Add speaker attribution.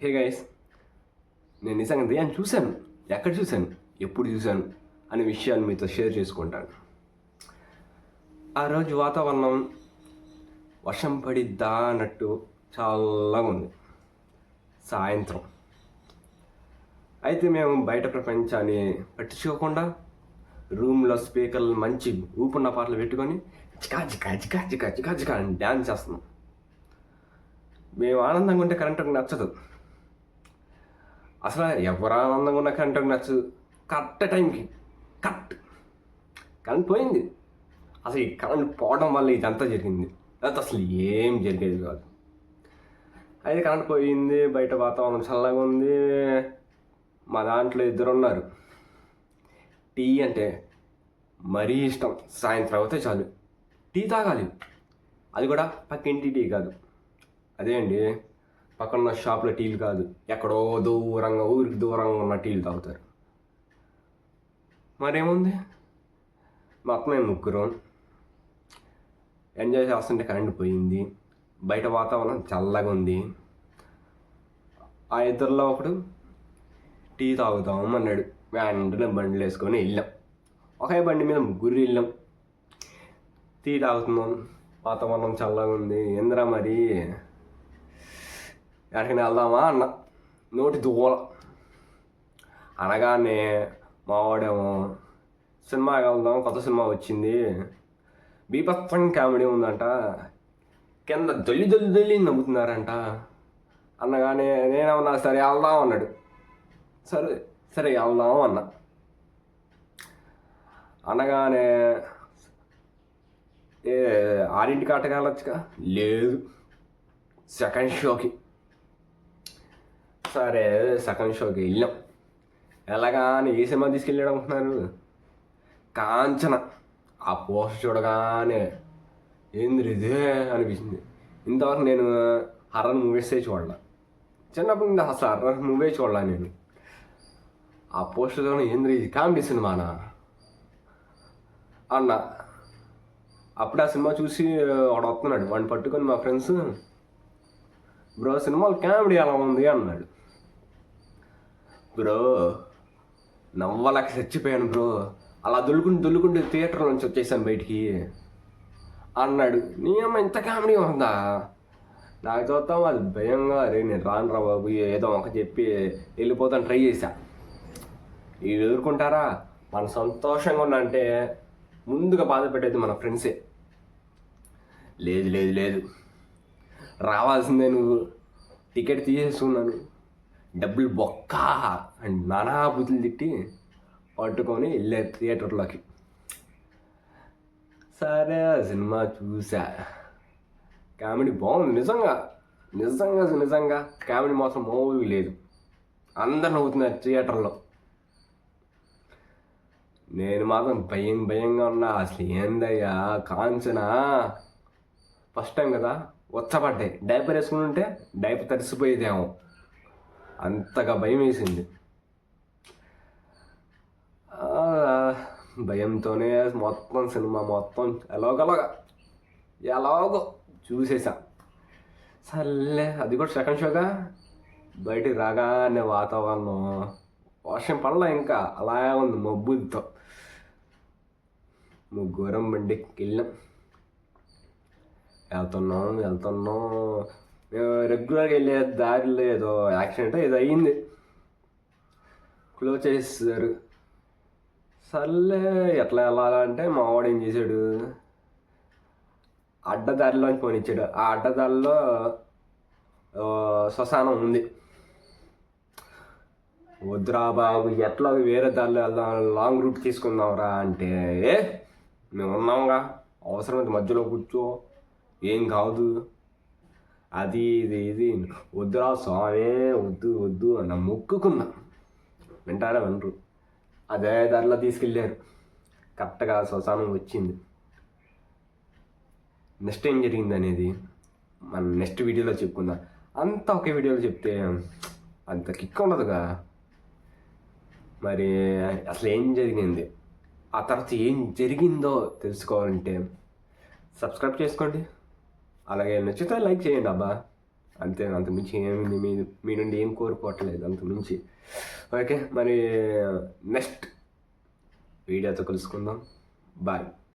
Speaker 1: Hey guys, నేను నిజంగా దెయ్యాన్ని చూశాను. ఎక్కడ చూశాను, ఎప్పుడు చూశాను అనే విషయాలు మీతో షేర్ చేసుకుంటాను. ఆ రోజు వాతావరణం వర్షం పడిద్దా అన్నట్టు చల్లగా ఉంది. సాయంత్రం అయితే మేము బయట ప్రపంచాన్ని పట్టించుకోకుండా రూమ్లో స్పీకర్లు మంచి ఊపున్న పాటలు పెట్టుకొని చికా చికా చికా చికా చికా చికా అని డ్యాన్స్ చేస్తున్నాం. మేము ఆనందంగా ఉంటే కరెంటుకు నచ్చదు. అసలు ఎవరు ఆనందంగా ఉన్న కరెంటుకు నచ్చదు. కరెక్ట్ టైంకి కరెంట్ పోయింది. అసలు ఈ కరెంట్ పోవడం వల్ల ఇదంతా జరిగింది. అది అసలు ఏం జరిగేది కాదు. అయితే కరెంట్ పోయింది, బయట వాతావరణం చల్లగా ఉంది. మా దాంట్లో ఇద్దరు ఉన్నారు. టీ అంటే మరీ ఇష్టం. సాయంత్రం అవుతే చాలు టీ తాగాలి. అది కూడా పక్కింటి టీ కాదు, అదే అండి పక్కన షాప్లో టీలు కాదు, ఎక్కడో దూరంగా ఊరికి దూరంగా ఉన్న టీలు తాగుతారు. మరేముంది, మొత్తం మేము ముగ్గురం ఎంజాయ్ చేస్తుంటే కరెంట్ పోయింది, బయట వాతావరణం చల్లగా ఉంది. ఆ ఇద్దరిలో ఒకడు టీ తాగుతాం అన్నాడు. వెంటనే బండ్లు వేసుకొని వెళ్ళాం. ఒకే బండి మీద ముగ్గురు వెళ్ళాం. టీ తాగుతున్నాం, వాతావరణం చల్లగా ఉంది. ఏంద్రా మరి ఎక్కడికైనా వెళ్దామా అన్న. నోటి దువ్వల అనగానే మావాడేమో సినిమాకి వెళ్దాం, కొత్త సినిమా వచ్చింది, బీభత్సం కామెడీ ఉందంట, కింద దొల్లి నవ్వుతున్నారంట అన్నగానే నేనేమన్నా సరే వెళ్దాం అన్నాడు. సరే సరే వెళ్దాం అన్న. అనగానే 6ంటికి ఆటకి వెళ్ళొచ్చుగా, లేదు సెకండ్ షోకి. సరే సెకండ్ షోకి వెళ్ళాం. ఎలాగానే ఏ సినిమా తీసుకెళ్ళాడు అనుకుంటున్నారు, కాంచన. ఆ పోస్టర్ చూడగానే ఏంది ఇదే అనిపించింది. ఇంతవరకు నేను హర్రర్ మూవీసే చూడాల, చిన్నప్పటి నుండి అసలు హర్రర్ మూవీ చూడాల నేను. ఆ పోస్టర్ చూడ ఏంది ఇది కామెడీ సినిమానా అన్న. అప్పుడు ఆ సినిమా చూసి వాడు వస్తున్నాడు, వాడిని పట్టుకొని మా ఫ్రెండ్స్, బ్రో సినిమాలో కామెడీ ఎలా ఉంది అన్నాడు. బ్రో నవ్వలేక చచ్చిపోయాను బ్రో, అలా దొల్లుకుంటూ థియేటర్ నుంచి వచ్చేసాను బయటికి అన్నాడు. నీ అమ్మ ఇంత కామెడీ ఉందా, నాకు చూద్దాం అది భయంగా. అరే నేను రాను రా బాబు, ఏదో ఒక చెప్పి వెళ్ళిపోతాను ట్రై చేశా. వీళ్ళు ఎదుర్కొంటారా, మన సంతోషంగా ఉన్నా అంటే ముందుగా బాధ పెట్టేది మన ఫ్రెండ్సే. లేదు లేదు లేదు రావాల్సిందే నువ్వు, టికెట్ తీసేసుకున్నాను, డబ్బులు బొక్క అని నానా బుద్ధులు తిట్టి పట్టుకొని వెళ్ళే థియేటర్లోకి. సరే సినిమా చూసా, కామెడీ బాగుంది. నిజంగా నిజంగా నిజంగా కామెడీ మాత్రం మామూలుగా లేదు. అందరు నవ్వుతున్నారు థియేటర్లో. నేను మాత్రం భయంగా ఉన్నా. అసలు ఏందయ్యా కాంచనా, ఫస్ట్ టైం కదా, వచ్చపడ్డాయి. డైపర్ వేసుకుని ఉంటే డైపర్ తడిసిపోయేదేమో, అంతగా భయం వేసింది. భయంతోనే మొత్తం సినిమా మొత్తం ఎలాగో చూసేసా. సర్లే, అది కూడా సెకండ్ షోగా. బయటికి రాగానే వాతావరణం వర్షం పడలా, ఇంకా అలాగే ఉంది మబ్బులతో. ముగ్గురం బండికి వెళ్ళాం. వెళ్తున్నాం మేము రెగ్యులర్గా వెళ్ళే దారిలో ఏదో యాక్సిడెంట్ ఏదో అయ్యింది, క్లోజ్ చేసేసారు. సర్లే ఎట్లా వెళ్ళాలంటే మా వాడు ఏం చేశాడు, అడ్డదారిలోంచి పోనిచ్చాడు. ఆ అడ్డదారిలో శ్మశానం ఉంది. వద్దురా బాబు, ఎట్లా వేరే దారిలో వెళ్దాం, లాంగ్ రూట్ తీసుకుందాంరా అంటే, మేము ఉన్నాంగా, అవసరమైతే మధ్యలో కూర్చో, ఏం కాదు, అది ఇది వద్దురా స్వామి, వద్దు అన్న మొక్కుకున్నా. వినరు. అదే దారిలో తీసుకెళ్ళారు. కరెక్ట్గా శ్మశానం వచ్చింది. నెక్స్ట్ ఏం జరిగింది అనేది మనం నెక్స్ట్ వీడియోలో చెప్పుకుందాం. అంతా ఒకే వీడియోలో చెప్తే అంత కిక్ ఉండదుగా. మరి అసలు ఏం జరిగింది, ఆ తర్వాత ఏం జరిగిందో తెలుసుకోవాలంటే సబ్స్క్రైబ్ చేసుకోండి. అలాగే నచ్చితే లైక్ చేయండి అబ్బా. అంతే, అంతకుమించి ఏమి మీ నుండి ఏం కోరుకోవట్లేదు అంతకుమించి. ఓకే, మరి నెక్స్ట్ వీడియోతో కలుసుకుందాం. బాయ్.